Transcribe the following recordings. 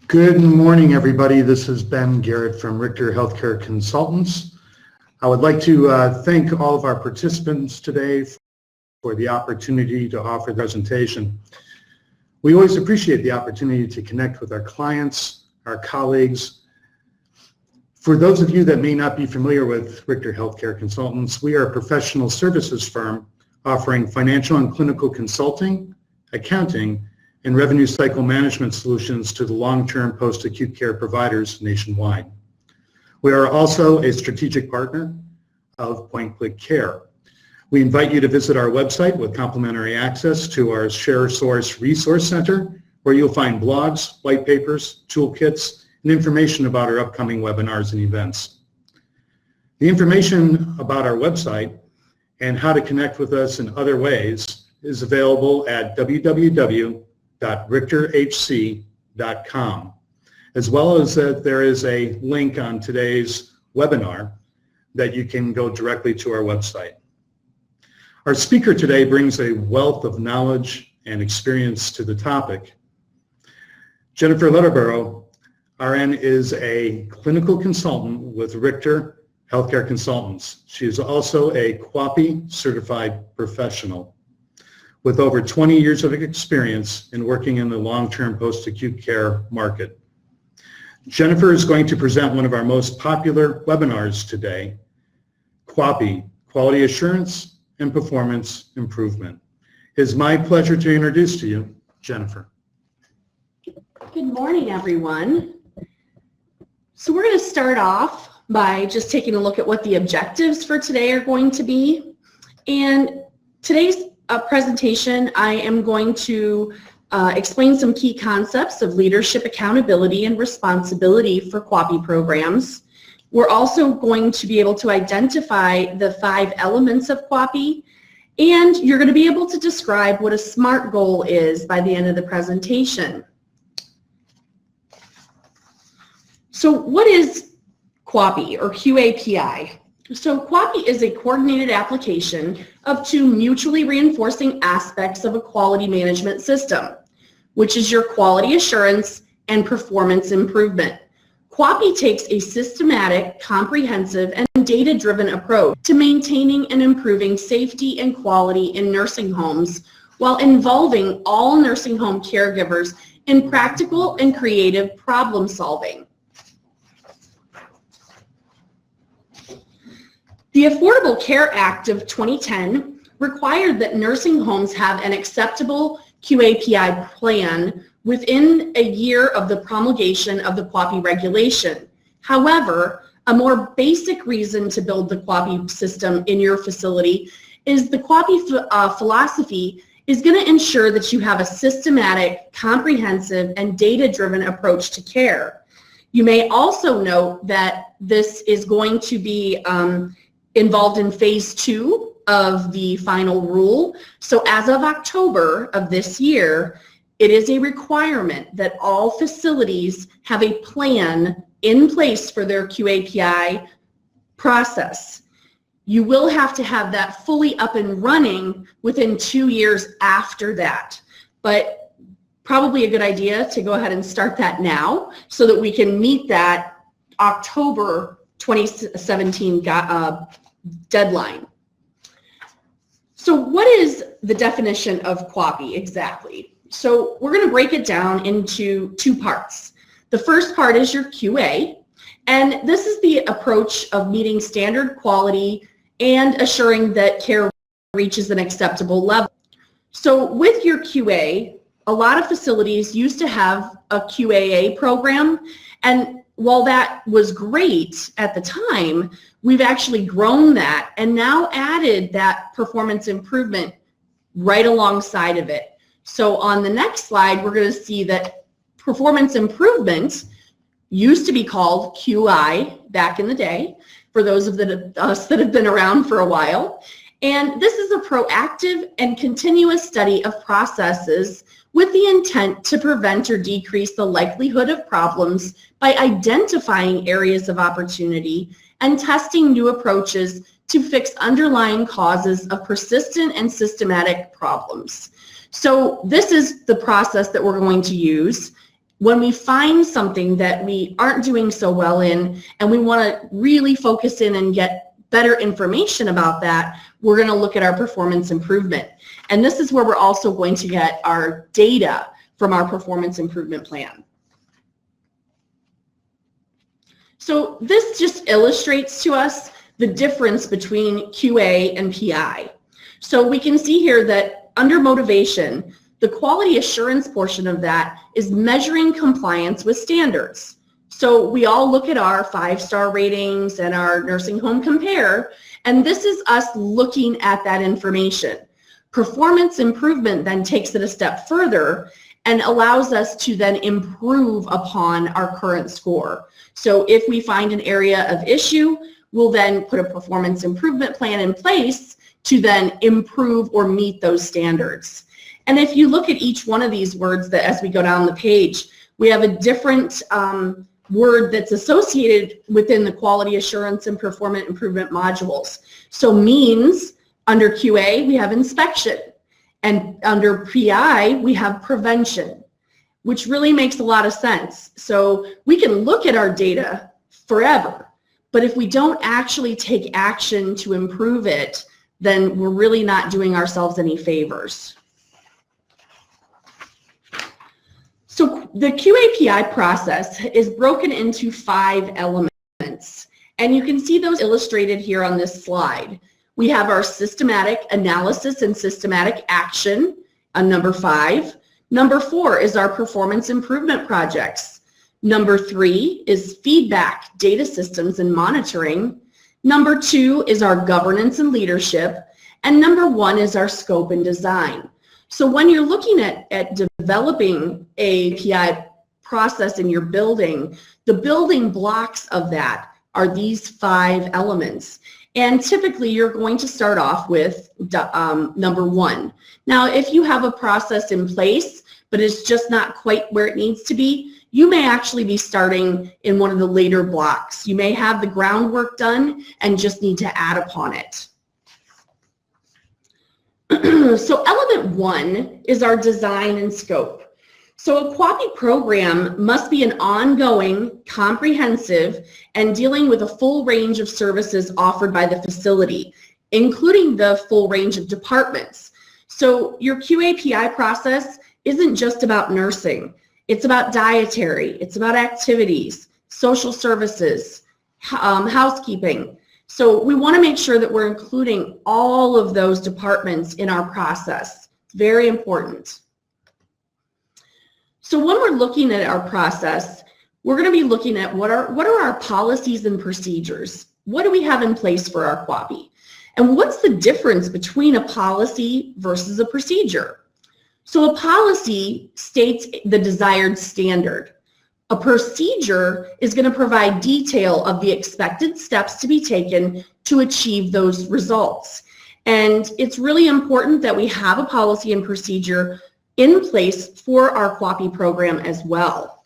Good morning, everybody. This is Ben Garrett from Richter Healthcare Consultants. I would like to thank all of our participants today for the opportunity to offer the presentation. We always appreciate the opportunity to connect with our clients, our colleagues. For those of you that may not be familiar with Richter Healthcare Consultants, we are a professional services firm offering financial and clinical consulting, accounting, and revenue cycle management solutions to the long-term post-acute care providers nationwide. We are also a strategic partner of Point Click Care. We invite you to visit our website with complimentary access to our ShareSource Resource Center, where you'll find blogs, white papers, toolkits, and information about our upcoming webinars and events. The information about our website and how to connect with us in other ways is available at www.richterhc.com, as well as that there is a link on today's webinar that you can go directly to our website. Our speaker today brings a wealth of knowledge and experience to the topic. Jennifer Leatherbarrow, RN, is a clinical consultant with Richter Healthcare Consultants. She is also a QAPI certified professional with over 20 years of experience in working in the long-term post-acute care market. Jennifer is going to present one of our most popular webinars today, QAPI, Quality Assurance and Performance Improvement. It is my pleasure to introduce to you Jennifer. Good morning, everyone. So we're going to start off by just taking a look at what the objectives for today are going to be. And today's presentation, I am going to explain some key concepts of leadership, accountability, and responsibility for QAPI programs. We're also going to be able to identify the 5 elements of QAPI, and you're going to be able to describe what a SMART goal is by the end of the presentation. So what is QAPI or QAPI? So QAPI is a coordinated application of 2 mutually reinforcing aspects of a quality management system, which is your quality assurance and performance improvement. QAPI takes a systematic, comprehensive, and data-driven approach to maintaining and improving safety and quality in nursing homes while involving all nursing home caregivers in practical and creative problem solving. The Affordable Care Act of 2010 required that nursing homes have an acceptable QAPI plan within a year of the promulgation of the QAPI regulation. However, a more basic reason to build the QAPI system in your facility is the QAPI philosophy is going to ensure that you have a systematic, comprehensive, and data-driven approach to care. You may also note that this is going to be involved in phase 2 of the final rule. So as of October of this year, it is a requirement that all facilities have a plan in place for their QAPI process. You will have to have that fully up and running within 2 years after that, but probably a good idea to go ahead and start that now so that we can meet that October 2017 deadline. So what is the definition of QAPI exactly? So we're going to break it down into 2 parts. The first part is your QA, and this is the approach of meeting standard quality and assuring that care reaches an acceptable level. So with your QA, a lot of facilities used to have a QAA program, and while that was great at the time, we've actually grown that and now added that performance improvement right alongside of it. So on the next slide, we're going to see that performance improvement used to be called QI back in the day, for those of us that have been around for a while. And this is a proactive and continuous study of processes with the intent to prevent or decrease the likelihood of problems by identifying areas of opportunity and testing new approaches to fix underlying causes of persistent and systematic problems. So this is the process that we're going to use. When we find something that we aren't doing so well in and we want to really focus in and get better information about that, we're going to look at our performance improvement. And this is where we're also going to get our data from our performance improvement plan. So this just illustrates to us the difference between QA and PI. So we can see here that under motivation, the quality assurance portion of that is measuring compliance with standards. So we all look at our 5-star ratings and our nursing home compare, and this is us looking at that information. Performance improvement then takes it a step further and allows us to then improve upon our current score. So if we find an area of issue, we'll then put a performance improvement plan in place to then improve or meet those standards. And if you look at each one of these words that as we go down the page, we have a different word that's associated within the quality assurance and performance improvement modules. So means under QA, we have inspection. And under PI, we have prevention, which really makes a lot of sense. So we can look at our data forever, but if we don't actually take action to improve it, then we're really not doing ourselves any favors. So the QAPI process is broken into 5 elements, and you can see those illustrated here on this slide. We have our systematic analysis and systematic action on number 5. Number 4 is our performance improvement projects. Number 3 is feedback, data systems, and monitoring. Number 2 is our governance and leadership. And number 1 is our scope and design. So when you're looking at developing a PI process in your building, the building blocks of that are these 5 elements. And typically you're going to start off with number 1. Now, if you have a process in place, but it's just not quite where it needs to be, you may actually be starting in one of the later blocks. You may have the groundwork done and just need to add upon it. So element 1 is our design and scope. So a QAPI program must be an ongoing, comprehensive, and dealing with a full range of services offered by the facility, including the full range of departments. So your QAPI process isn't just about nursing. It's about dietary, it's about activities, social services, housekeeping. So we want to make sure that we're including all of those departments in our process. Very important. So when we're looking at our process, we're going to be looking at what are our policies and procedures? What do we have in place for our QAPI? And what's the difference between a policy versus a procedure? So a policy states the desired standard. A procedure is going to provide detail of the expected steps to be taken to achieve those results. And it's really important that we have a policy and procedure in place for our QAPI program as well.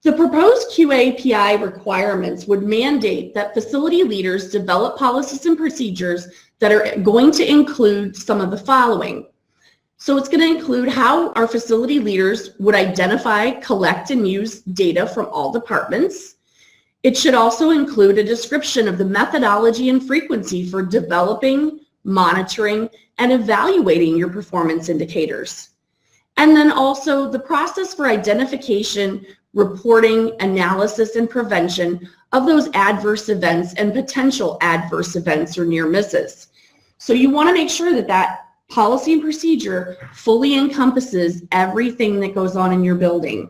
The proposed QAPI requirements would mandate that facility leaders develop policies and procedures that are going to include some of the following. So it's going to include how our facility leaders would identify, collect, and use data from all departments. It should also include a description of the methodology and frequency for developing, monitoring, and evaluating your performance indicators. And then also the process for identification, reporting, analysis, and prevention of those adverse events and potential adverse events or near misses. So you want to make sure that that policy and procedure fully encompasses everything that goes on in your building.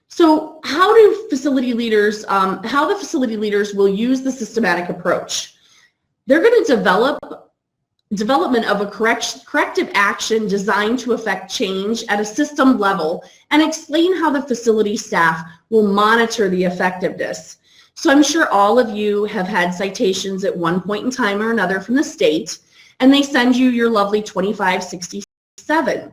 So how do facility leaders, how the facility leaders will use the systematic approach? They're going to development of a corrective action designed to affect change at a system level and explain how the facility staff will monitor the effectiveness. So I'm sure all of you have had citations at one point in time or another from the state, and they send you your lovely 2567.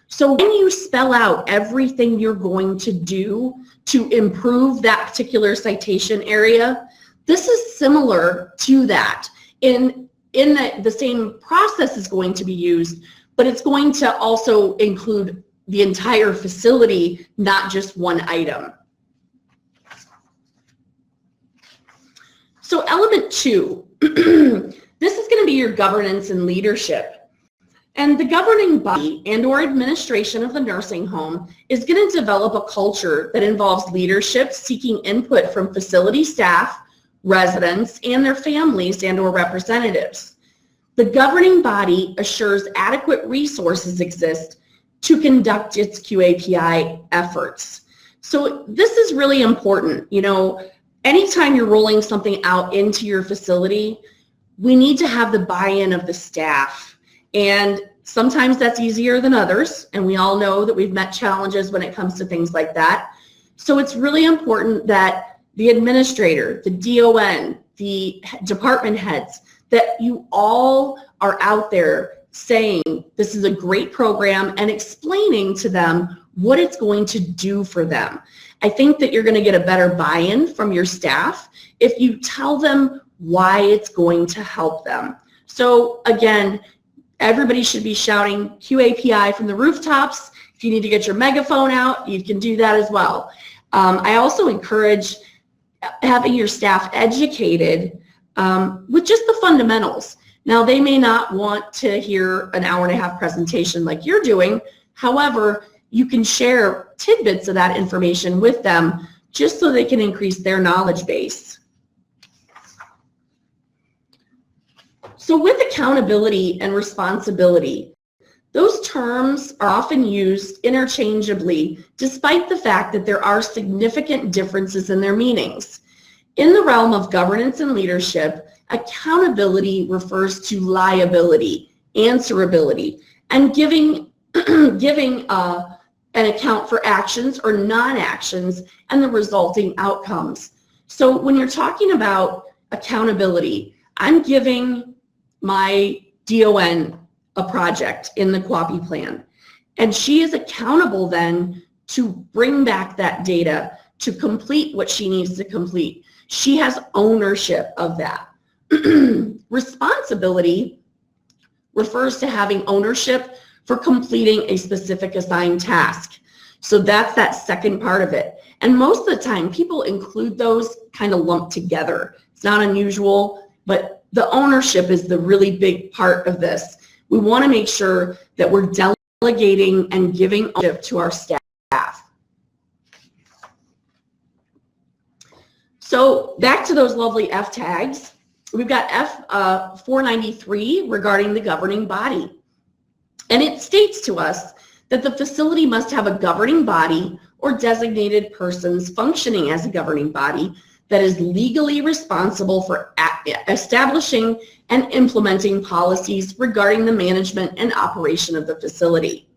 So when you spell out everything you're going to do to improve that particular citation area, this is similar to that. In the same process is going to be used, but it's going to also include the entire facility, not just one item. So element 2, this is going to be your governance and leadership. And the governing body and or administration of the nursing home is going to develop a culture that involves leadership seeking input from facility staff, residents, and their families and or representatives. The governing body assures adequate resources exist to conduct its QAPI efforts. So this is really important. You know, anytime you're rolling something out into your facility, we need to have the buy-in of the staff. And sometimes that's easier than others. And we all know that we've met challenges when it comes to things like that. So it's really important that the administrator, the DON, the department heads, that you all are out there saying this is a great program and explaining to them what it's going to do for them. I think that you're going to get a better buy-in from your staff if you tell them why it's going to help them. So again, everybody should be shouting QAPI from the rooftops. If you need to get your megaphone out, you can do that as well. I also encourage having your staff educated with just the fundamentals. Now, they may not want to hear an hour-and-a-half presentation like you're doing. However, you can share tidbits of that information with them just so they can increase their knowledge base. So with accountability and responsibility, those terms are often used interchangeably despite the fact that there are significant differences in their meanings. In the realm of governance and leadership, accountability refers to liability, answerability, and giving an account for actions or non-actions and the resulting outcomes. So when you're talking about accountability, I'm giving my DON a project in the QAPI plan, and she is accountable then to bring back that data to complete what she needs to complete. She has ownership of that. Responsibility refers to having ownership for completing a specific assigned task. So that's that second part of it. And most of the time, people include those kind of lumped together. It's not unusual, but the ownership is the really big part of this. We want to make sure that we're delegating and giving ownership to our staff. So back to those lovely F tags. We've got F493 regarding the governing body. And it states to us that the facility must have a governing body or designated persons functioning as a governing body that is legally responsible for establishing and implementing policies regarding the management and operation of the facility.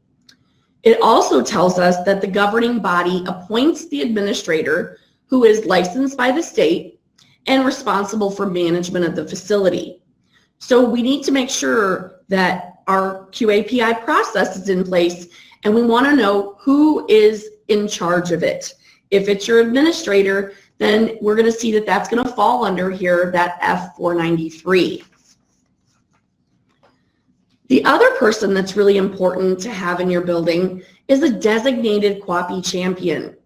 It also tells us that the governing body appoints the administrator who is licensed by the state and responsible for management of the facility. So we need to make sure that our QAPI process is in place, and we want to know who is in charge of it. If it's your administrator, then we're going to see that that's going to fall under here, that F493. The other person that's really important to have in your building is a designated QAPI champion.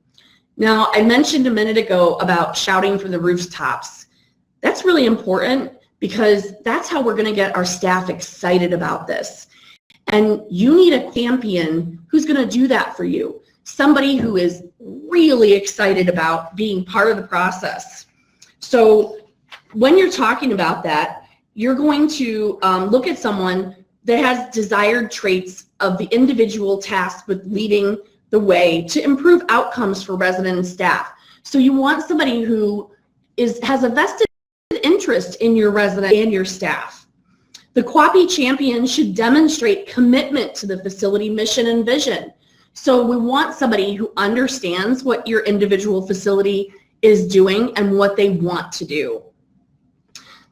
Now, I mentioned a minute ago about shouting from the rooftops. That's really important because that's how we're going to get our staff excited about this. And you need a champion who's going to do that for you. Somebody who is really excited about being part of the process. So when you're talking about that, you're going to look at someone that has desired traits of the individual tasked with leading the way to improve outcomes for resident and staff. So you want somebody who has a vested interest in your resident and your staff. The QAPI champion should demonstrate commitment to the facility mission and vision. So we want somebody who understands what your individual facility is doing and what they want to do.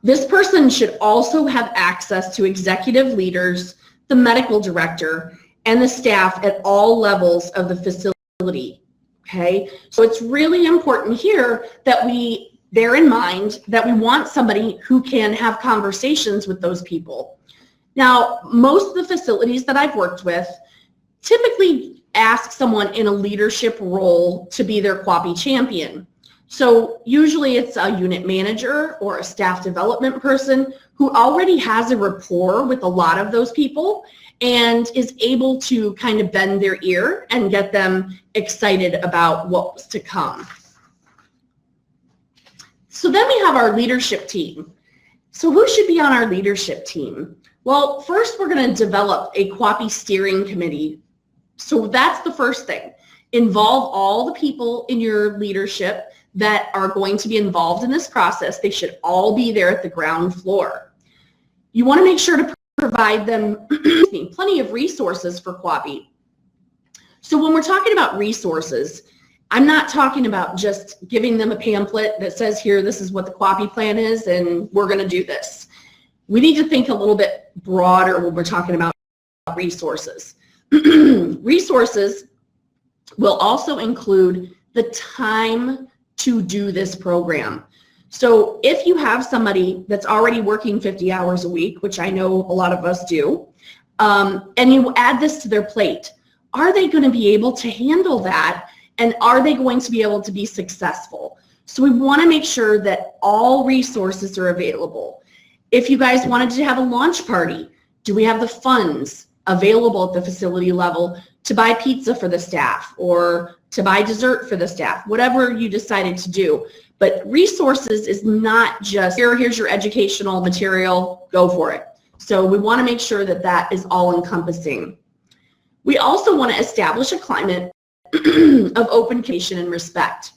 This person should also have access to executive leaders, the medical director, and the staff at all levels of the facility, okay? So it's really important here that we bear in mind that we want somebody who can have conversations with those people. Now, most of the facilities that I've worked with typically ask someone in a leadership role to be their QAPI champion. So usually it's a unit manager or a staff development person who already has a rapport with a lot of those people and is able to kind of bend their ear and get them excited about what's to come. So then we have our leadership team. So who should be on our leadership team? Well, first we're going to develop a QAPI steering committee. So that's the first thing. Involve all the people in your leadership that are going to be involved in this process. They should all be there at the ground floor. You want to make sure to provide them plenty of resources for QAPI. So when we're talking about resources, I'm not talking about just giving them a pamphlet that says here, this is what the QAPI plan is, and we're going to do this. We need to think a little bit broader when we're talking about resources. Resources will also include the time to do this program. So if you have somebody that's already working 50 hours a week, which I know a lot of us do, and you add this to their plate, are they going to be able to handle that? And are they going to be able to be successful? So we want to make sure that all resources are available. If you guys wanted to have a launch party, do we have the funds available at the facility level to buy pizza for the staff or to buy dessert for the staff, whatever you decided to do? But resources is not just, here's your educational material, go for it. So we want to make sure that that is all encompassing. We also want to establish a climate of open communication and respect.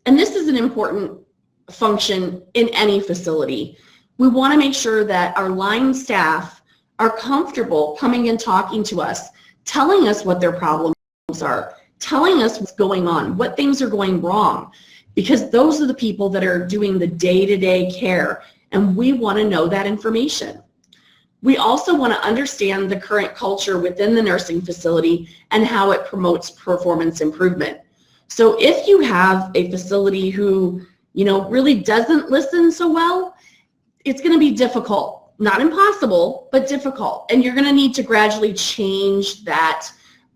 And this is an important function in any facility. We want to make sure that our line staff are comfortable coming and talking to us, telling us what their problems are, telling us what's going on, what things are going wrong, because those are the people that are doing the day-to-day care, and we want to know that information. We also want to understand the current culture within the nursing facility and how it promotes performance improvement. So if you have a facility who, really doesn't listen so well, it's going to be difficult. Not impossible, but difficult. And you're going to need to gradually change that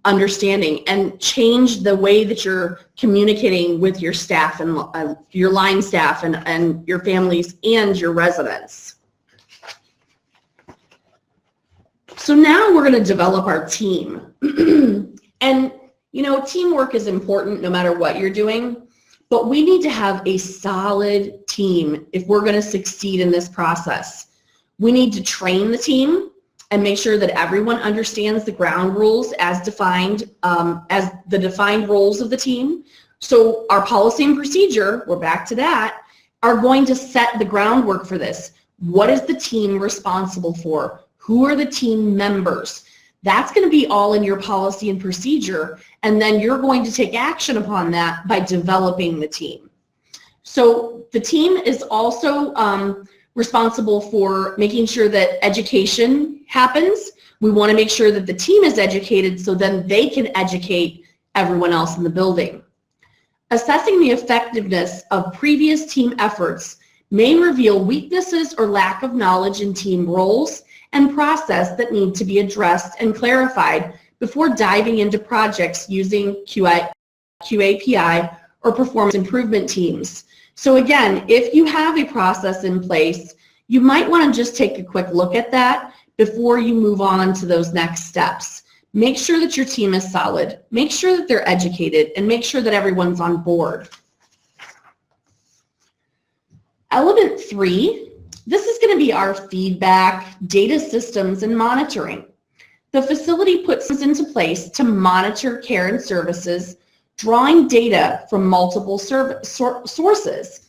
understanding and change the way that you're communicating with your staff and your line staff and your families and your residents. So now we're going to develop our team. And, teamwork is important no matter what you're doing, but we need to have a solid team if we're going to succeed in this process. We need to train the team and make sure that everyone understands the ground rules as defined, as the defined roles of the team. So our policy and procedure, we're back to that, are going to set the groundwork for this. What is the team responsible for? Who are the team members? That's going to be all in your policy and procedure, and then you're going to take action upon that by developing the team. So the team is also responsible for making sure that education happens. We want to make sure that the team is educated so then they can educate everyone else in the building. Assessing the effectiveness of previous team efforts may reveal weaknesses or lack of knowledge in team roles and process that need to be addressed and clarified before diving into projects using QAPI or performance improvement teams. So again, if you have a process in place, you might want to just take a quick look at that before you move on to those next steps. Make sure that your team is solid, make sure that they're educated, and make sure that everyone's on board. Element 3, this is going to be our feedback, data systems, and monitoring. The facility puts this into place to monitor care and services, drawing data from multiple sources.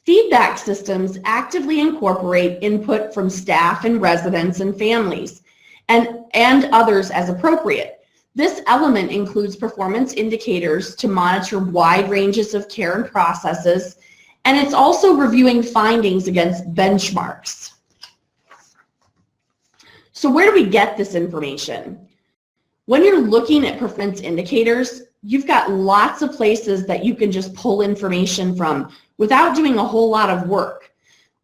Feedback systems actively incorporate input from staff and residents and families, and others as appropriate. This element includes performance indicators to monitor wide ranges of care and processes, and it's also reviewing findings against benchmarks. So where do we get this information? When you're looking at performance indicators, you've got lots of places that you can just pull information from without doing a whole lot of work.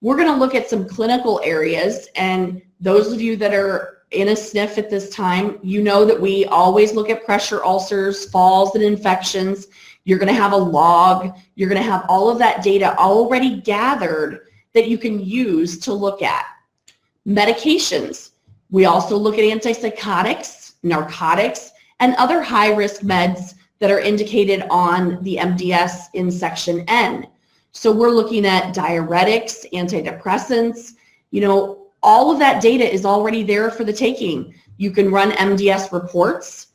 We're going to look at some clinical areas, and Those of you that are in a SNF at this time, you know that we always look at pressure ulcers, falls, and infections. You're going to have a log. You're going to have all of that data already gathered that you can use to look at. Medications. We also look at antipsychotics, narcotics, and other high-risk meds that are indicated on the MDS in Section N. So we're looking at diuretics, antidepressants, all of that data is already there for the taking. You can run MDS reports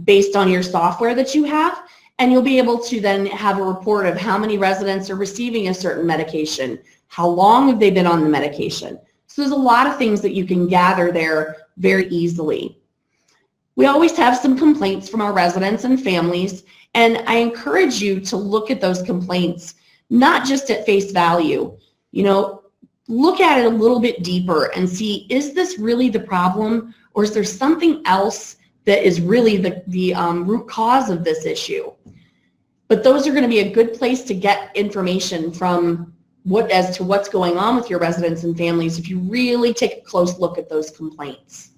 based on your software that you have, and you'll be able to then have a report of how many residents are receiving a certain medication, how long have they been on the medication. So there's a lot of things that you can gather there very easily. We always have some complaints from our residents and families, and I encourage you to look at those complaints, not just at face value. Look at it a little bit deeper and see, is this really the problem, or is there something else that is really the root cause of this issue? But those are going to be a good place to get information from as to what's going on with your residents and families if you really take a close look at those complaints.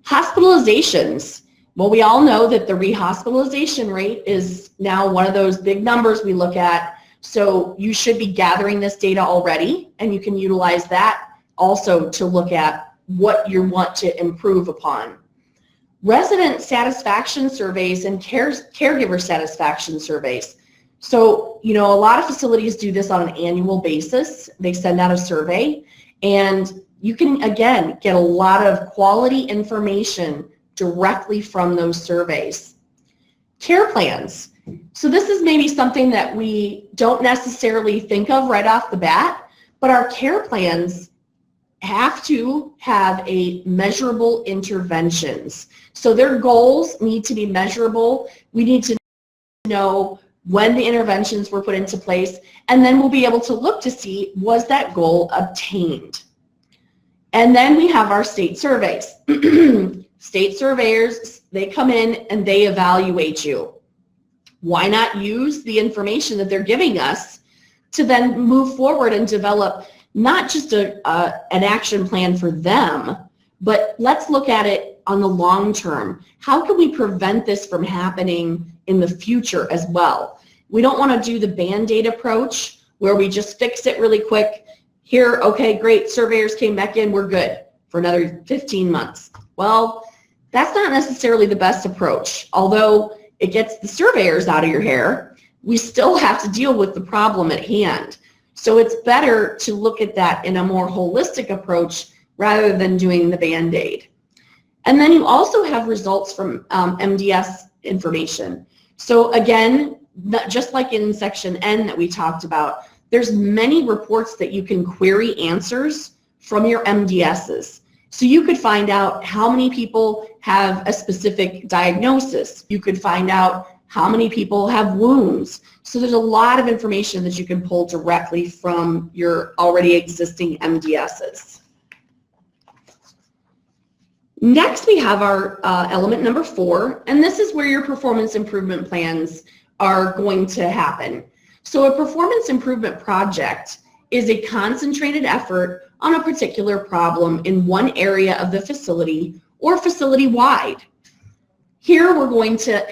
Hospitalizations. Well, we all know that the rehospitalization rate is now one of those big numbers we look at. So you should be gathering this data already, and you can utilize that also to look at what you want to improve upon. Resident satisfaction surveys and caregiver satisfaction surveys. So, a lot of facilities do this on an annual basis. They send out a survey, and you can, again, get a lot of quality information directly from those surveys. Care plans. So this is maybe something that we don't necessarily think of right off the bat, but our care plans have to have a measurable interventions. So their goals need to be measurable. We need to know when the interventions were put into place, and then we'll be able to look to see, was that goal obtained? And then we have our state surveys. State surveyors, they come in and they evaluate you. Why not use the information that they're giving us to then move forward and develop not just an action plan for them, but let's look at it on the long term. How can we prevent this from happening in the future as well? We don't want to do the Band-Aid approach where we just fix it really quick. Here, okay, great, surveyors came back in, we're good for another 15 months. Well, that's not necessarily the best approach. Although it gets the surveyors out of your hair, we still have to deal with the problem at hand. So it's better to look at that in a more holistic approach rather than doing the Band-Aid. And then you also have results from MDS information. So again, just like in Section N that we talked about, there's many reports that you can query answers from your MDSs. So you could find out how many people have a specific diagnosis. You could find out how many people have wounds. So there's a lot of information that you can pull directly from your already existing MDSs. Next, we have our element number 4, and this is where your performance improvement plans are going to happen. So a performance improvement project is a concentrated effort on a particular problem in one area of the facility or facility-wide. Here we're going to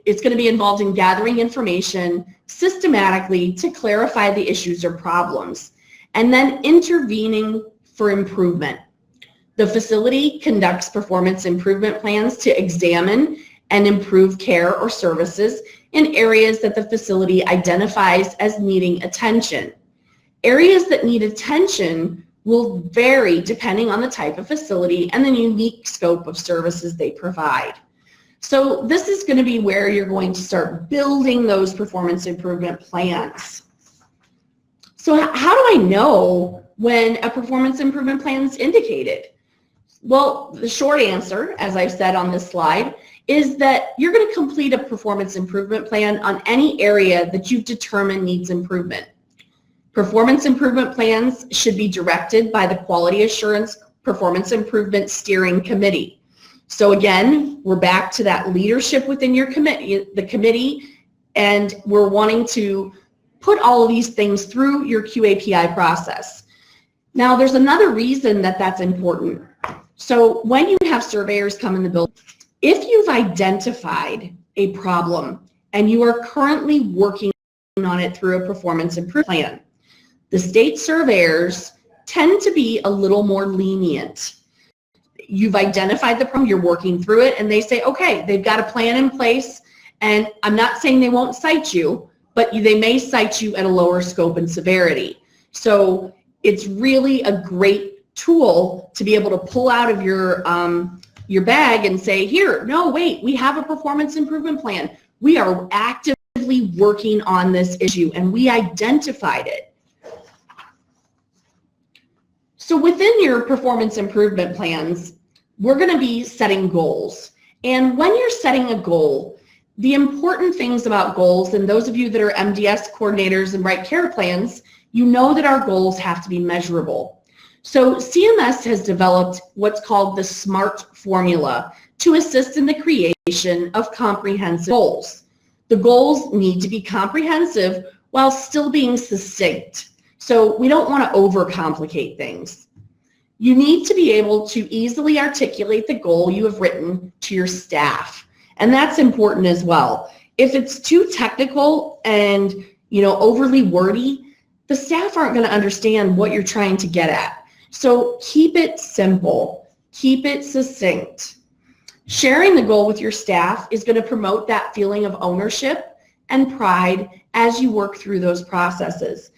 it's going to be involved in gathering information systematically to clarify the issues or problems, and then intervening for improvement. The facility conducts performance improvement plans to examine and improve care or services in areas that the facility identifies as needing attention. Areas that need attention will vary depending on the type of facility and the unique scope of services they provide. So this is going to be where you're going to start building those performance improvement plans. So how do I know when a performance improvement plan is indicated? Well, the short answer, as I've said on this slide, is that you're going to complete a performance improvement plan on any area that you've determined needs improvement. Performance improvement plans should be directed by the Quality Assurance Performance Improvement Steering Committee. So again, we're back to that leadership within your committee, and we're wanting to put all of these things through your QAPI process. Now, there's another reason that that's important. So when you have surveyors come in the building, if you've identified a problem and you are currently working on it through a performance improvement plan, the state surveyors tend to be a little more lenient. You've identified the problem, you're working through it, and they say, okay, they've got a plan in place, and I'm not saying they won't cite you, but they may cite you at a lower scope and severity. So it's really a great tool to be able to pull out of your bag and say, here, no, wait, we have a performance improvement plan. We are actively working on this issue, and we identified it. So within your performance improvement plans, we're going to be setting goals. And when you're setting a goal, the important things about goals, and those of you that are MDS coordinators and write care plans, you know that our goals have to be measurable. So CMS has developed what's called the SMART formula to assist in the creation of comprehensive goals. The goals need to be comprehensive while still being succinct. So we don't want to overcomplicate things. You need to be able to easily articulate the goal you have written to your staff. And that's important as well. If it's too technical and overly wordy, the staff aren't going to understand what you're trying to get at. So keep it simple, keep it succinct. Sharing the goal with your staff is going to promote that feeling of ownership and pride as you work through those processes.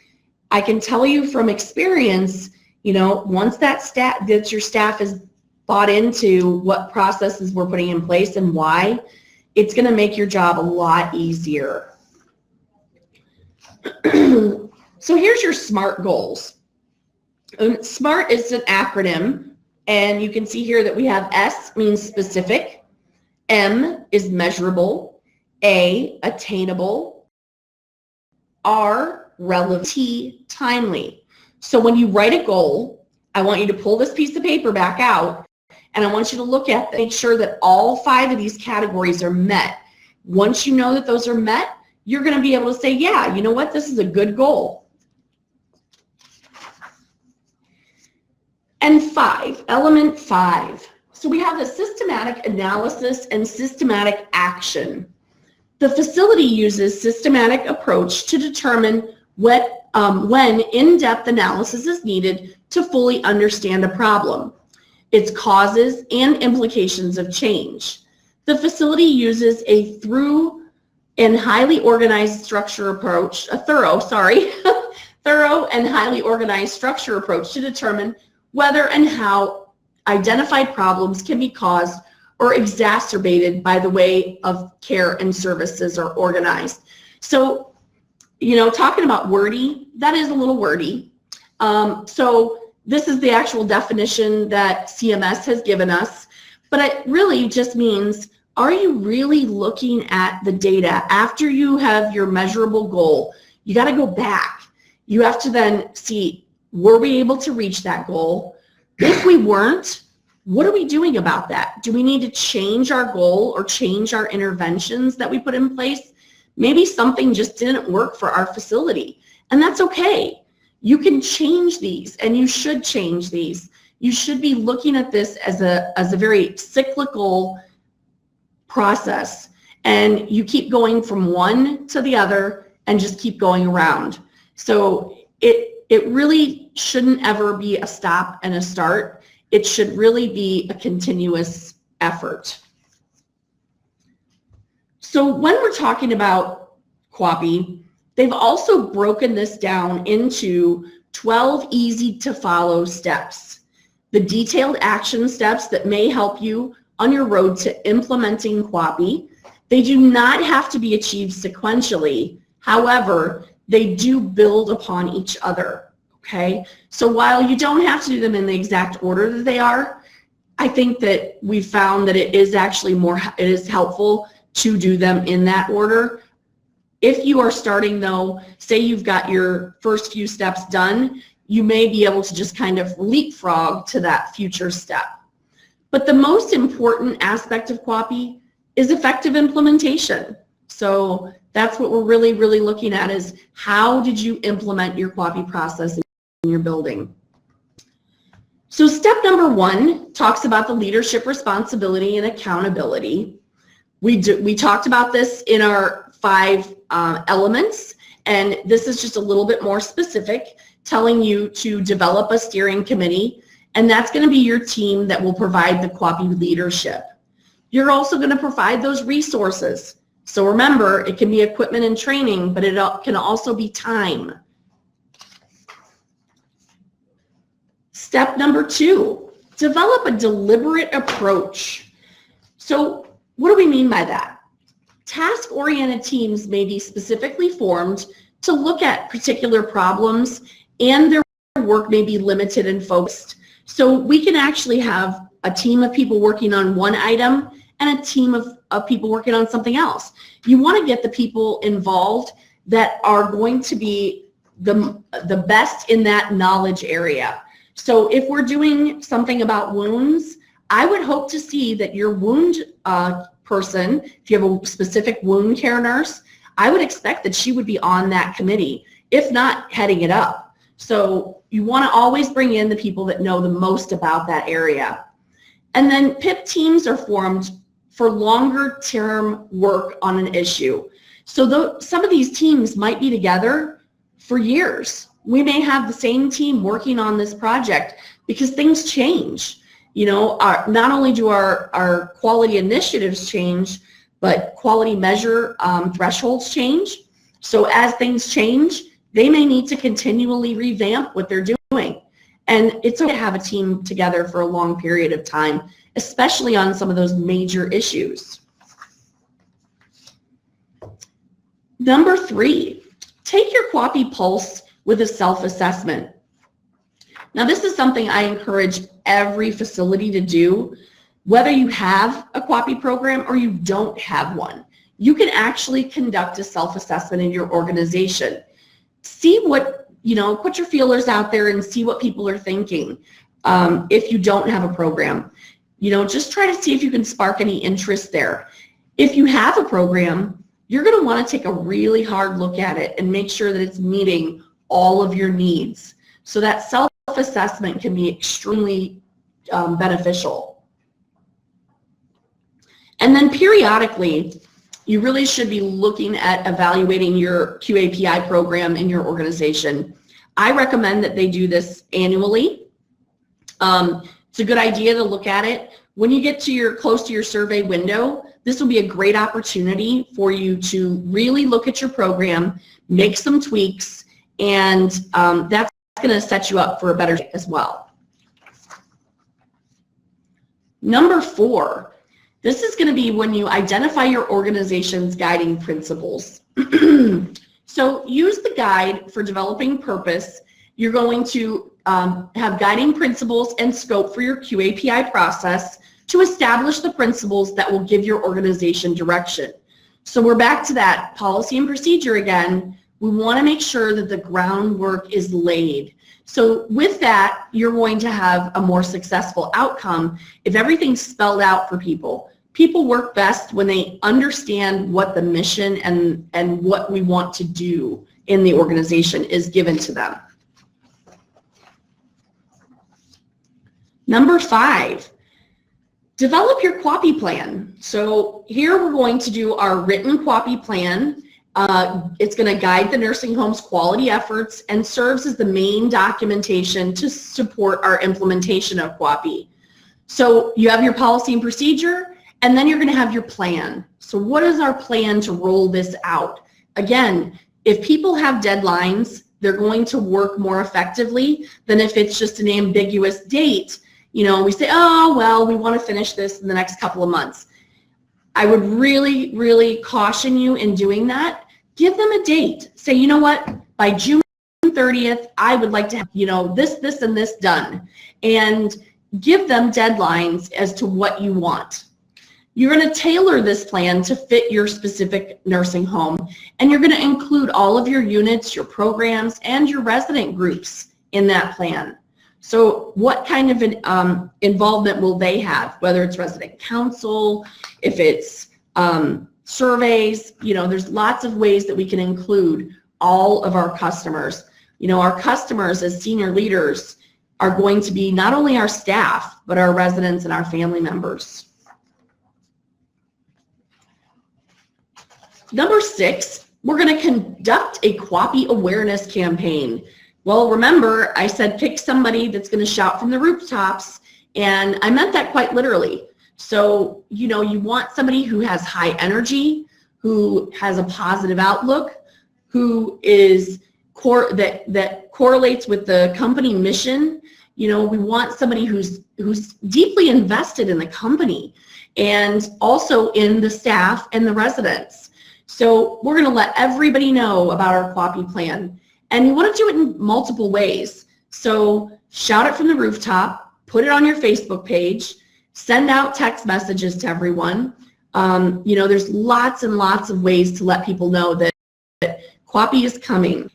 I can tell you from experience, once that your staff is bought into what processes we're putting in place and why, it's going to make your job a lot easier. So here's your SMART goals. SMART is an acronym, and you can see here that we have S means specific, M is measurable, A, attainable, R, relevant, T, timely. So when you write a goal, I want you to pull this piece of paper back out, and I want you to look at, make sure that all 5 of these categories are met. Once you know that those are met, you're going to be able to say, yeah, you know what, this is a good goal. And 5, element 5. So we have the systematic analysis and systematic action. The facility uses systematic approach to determine when in-depth analysis is needed to fully understand a problem, its causes and implications of change. The facility uses a thorough and highly organized structure approach, thorough and highly organized structure approach to determine whether and how identified problems can be caused or exacerbated by the way of care and services are organized. So, talking about wordy, that is a little wordy. So this is the actual definition that CMS has given us, but it really just means, are you really looking at the data after you have your measurable goal? You got to go back. You have to then see, were we able to reach that goal? If we weren't, what are we doing about that? Do we need to change our goal or change our interventions that we put in place? Maybe something just didn't work for our facility, and that's okay. You can change these, and you should change these. You should be looking at this as a very cyclical process, and you keep going from one to the other and just keep going around. So it really shouldn't ever be a stop and a start. It should really be a continuous effort. So when we're talking about QAPI, they've also broken this down into 12 easy to follow steps. The detailed action steps that may help you on your road to implementing QAPI. They do not have to be achieved sequentially. However, they do build upon each other, okay? So while you don't have to do them in the exact order that they are, I think that we found that it is actually it is helpful to do them in that order. If you are starting though, say you've got your first few steps done, you may be able to just kind of leapfrog to that future step. But the most important aspect of QAPI is effective implementation. So that's what we're really, looking at, is how did you implement your QAPI process in your building? So step number 1 talks about the leadership responsibility and accountability. We talked about this in our 5 elements, and this is just a little bit more specific, telling you to develop a steering committee, and that's going to be your team that will provide the QAPI leadership. You're also going to provide those resources. So remember, it can be equipment and training, but it can also be time. Step number 2, develop a deliberate approach. So what do we mean by that? Task-oriented teams may be specifically formed to look at particular problems, and their work may be limited and focused. So we can actually have a team of people working on one item and a team of people working on something else. You want to get the people involved that are going to be the best in that knowledge area. So if we're doing something about wounds, I would hope to see that your wound person, if you have a specific wound care nurse, I would expect that she would be on that committee, if not heading it up. So you want to always bring in the people that know the most about that area. And then PIP teams are formed for longer term work on an issue. So some of these teams might be together for years. We may have the same team working on this project because things change. You know, not only do our quality initiatives change, but quality measure thresholds change. So as things change, they may need to continually revamp what they're doing. And it's okay to have a team together for a long period of time, especially on some of those major issues. Number 3, take your QAPI pulse with a self-assessment. Now, this is something I encourage every facility to do, whether you have a QAPI program or you don't have one. You can actually conduct a self-assessment in your organization. See what, put your feelers out there and see what people are thinking. If you don't have a program, just try to see if you can spark any interest there. If you have a program, you're going to want to take a really hard look at it and make sure that it's meeting all of your needs. So that self-assessment can be extremely beneficial. And then periodically, you really should be looking at evaluating your QAPI program in your organization. I recommend that they do this annually. It's a good idea to look at it. When you get to close to your survey window, this will be a great opportunity for you to really look at your program, make some tweaks, and that's going to set you up for a better day as well. Number 4, this is going to be when you identify your organization's guiding principles. So use the guide for developing purpose. You're going to have guiding principles and scope for your QAPI process to establish the principles that will give your organization direction. So we're back to that policy and procedure again. We want to make sure that the groundwork is laid. So with that, you're going to have a more successful outcome if everything's spelled out for people. People work best when they understand what the mission and what we want to do in the organization is given to them. Number 5, develop your QAPI plan. So here we're going to do our written QAPI plan. It's going to guide the nursing home's quality efforts and serves as the main documentation to support our implementation of QAPI. So you have your policy and procedure, and then you're going to have your plan. So what is our plan to roll this out? Again, if people have deadlines, they're going to work more effectively than if it's just an ambiguous date. We say, oh, well, we want to finish this in the next couple of months. I would really, really caution you in doing that. Give them a date. Say, you know what, by June 30th, I would like to have, this, and this done. And give them deadlines as to what you want. You're going to tailor this plan to fit your specific nursing home, and you're going to include all of your units, your programs, and your resident groups in that plan. So what kind of involvement will they have, whether it's resident council, if it's surveys, there's lots of ways that we can include all of our customers. Our customers as senior leaders, are going to be not only our staff, but our residents and our family members. Number 6, we're going to conduct a QAPI awareness campaign. Well, remember, I said pick somebody that's going to shout from the rooftops, and I meant that quite literally. So, you know, you want somebody who has high energy, who has a positive outlook, who is that correlates with the company mission. You know, we want somebody who's deeply invested in the company and also in the staff and the residents. So we're going to let everybody know about our QAPI plan. And you want to do it in multiple ways. So shout it from the rooftop, put it on your Facebook page, send out text messages to everyone. You know, there's lots and lots of ways to let people know that QAPI is coming.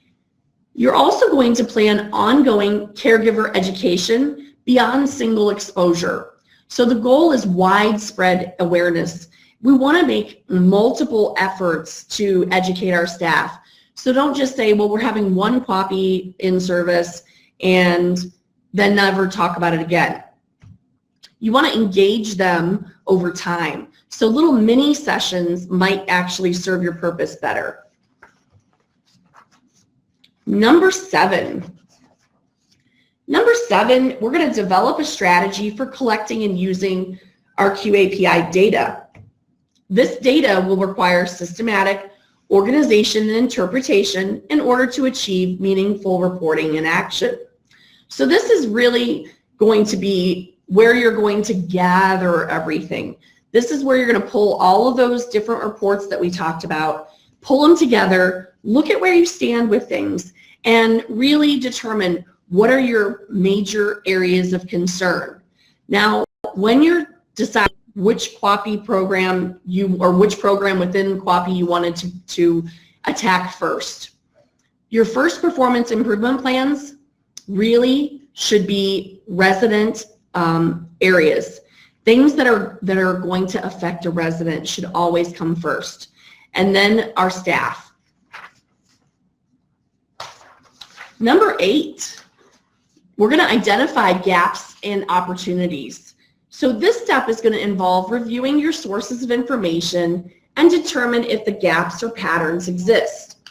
You're also going to plan ongoing caregiver education beyond single exposure. So the goal is widespread awareness. We want to make multiple efforts to educate our staff. So don't just say, well, we're having one QAPI in service and then never talk about it again. You want to engage them over time. So little mini sessions might actually serve your purpose better. Number 7, we're going to develop a strategy for collecting and using our QAPI data. This data will require systematic organization and interpretation in order to achieve meaningful reporting and action. So this is really going to be where you're going to gather everything. This is where you're going to pull all of those different reports that we talked about, pull them together, look at where you stand with things, and really determine what are your major areas of concern. Now, when you're deciding which QAPI program which program within QAPI you wanted to attack first, your first performance improvement plans really should be resident areas. Things that are going to affect a resident should always come first, and then our staff. Number 8, we're going to identify gaps and opportunities. So this step is going to involve reviewing your sources of information and determine if the gaps or patterns exist.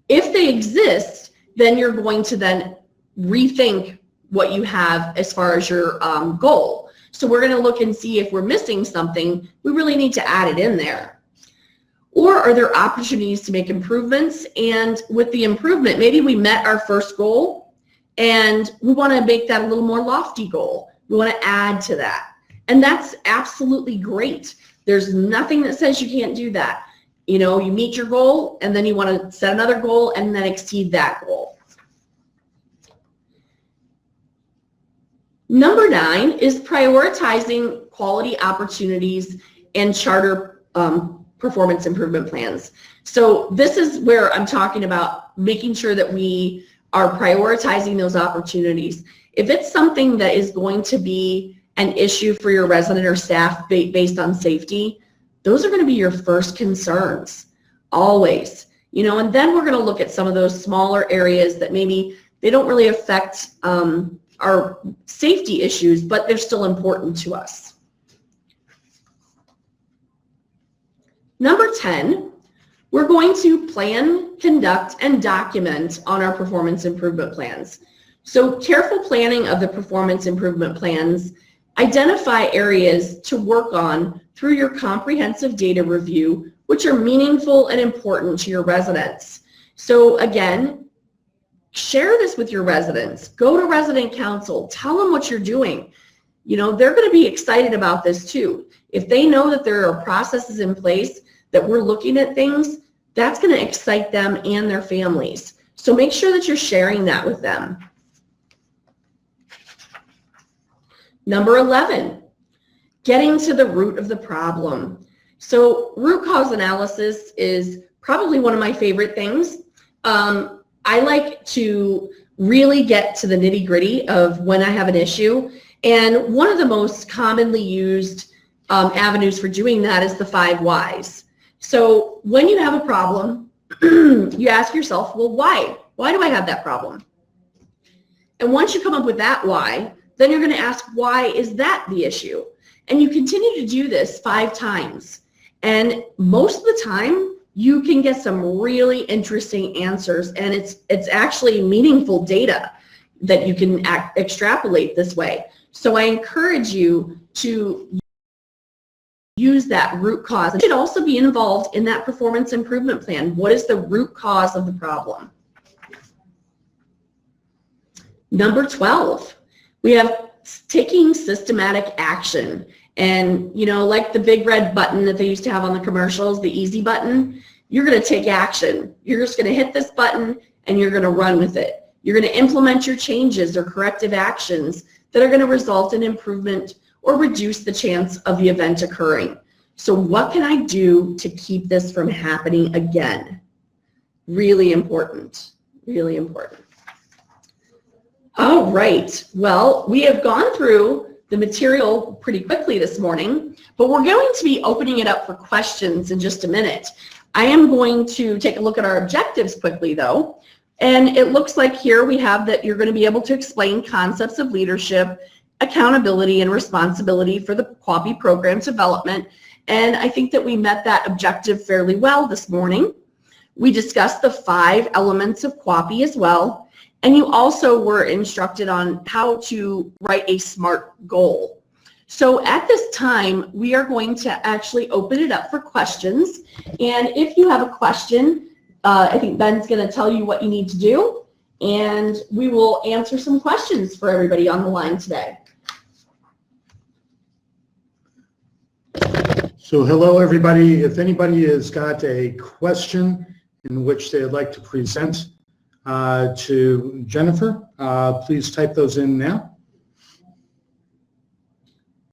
If they exist, then you're going to then rethink what you have as far as your goal. So we're going to look and see if we're missing something, we really need to add it in there. Or are there opportunities to make improvements? And with the improvement, maybe we met our first goal and we want to make that a little more lofty goal. We want to add to that. And that's absolutely great. There's nothing that says you can't do that. You know, you meet your goal and then you want to set another goal and then exceed that goal. Number 9 is prioritizing quality opportunities and charter performance improvement plans. So this is where I'm talking about making sure that we are prioritizing those opportunities. If it's something that is going to be an issue for your resident or staff based on safety, those are going to be your first concerns, always. You know, and then we're going to look at some of those smaller areas that maybe they don't really affect our safety issues, but they're still important to us. Number 10, we're going to plan, conduct, and document on our performance improvement plans. So careful planning of the performance improvement plans, identify areas to work on through your comprehensive data review, which are meaningful and important to your residents. So again, share this with your residents. Go to resident council. Tell them what you're doing. You know, they're going to be excited about this too. If they know that there are processes in place, that we're looking at things, that's going to excite them and their families. So make sure that you're sharing that with them. Number 11, getting to the root of the problem. So root cause analysis is probably one of my favorite things. I like to really get to the nitty-gritty of when I have an issue. And one of the most commonly used avenues for doing that is the 5 whys. So when you have a problem, you ask yourself, well, why? Why do I have that problem? And once you come up with that why, then you're going to ask, why is that the issue? And you continue to do this 5 times. And most of the time, you can get some really interesting answers, and it's actually meaningful data that you can extrapolate this way. So I encourage you to use that root cause. It should also be involved in that performance improvement plan. What is the root cause of the problem? Number 12, we have taking systematic action. And, you know, like the big red button that they used to have on the commercials, the easy button, you're going to take action. You're just going to hit this button and you're going to run with it. You're going to implement your changes or corrective actions that are going to result in improvement or reduce the chance of the event occurring. So what can I do to keep this from happening again? Really important, really important. All right, well, we have gone through the material pretty quickly this morning, but we're going to be opening it up for questions in just a minute. I am going to take a look at our objectives quickly though, and it looks like here we have that you're going to be able to explain concepts of leadership, accountability, and responsibility for the QAPI program development, and I think that we met that objective fairly well this morning. We discussed the 5 elements of QAPI as well, and you also were instructed on how to write a SMART goal. So at this time, we are going to actually open it up for questions. And if you have a question, I think Ben's going to tell you what you need to do, and we will answer some questions for everybody on the line today. So hello, everybody. If anybody has got a question in which they'd like to present to Jennifer, please type those in now.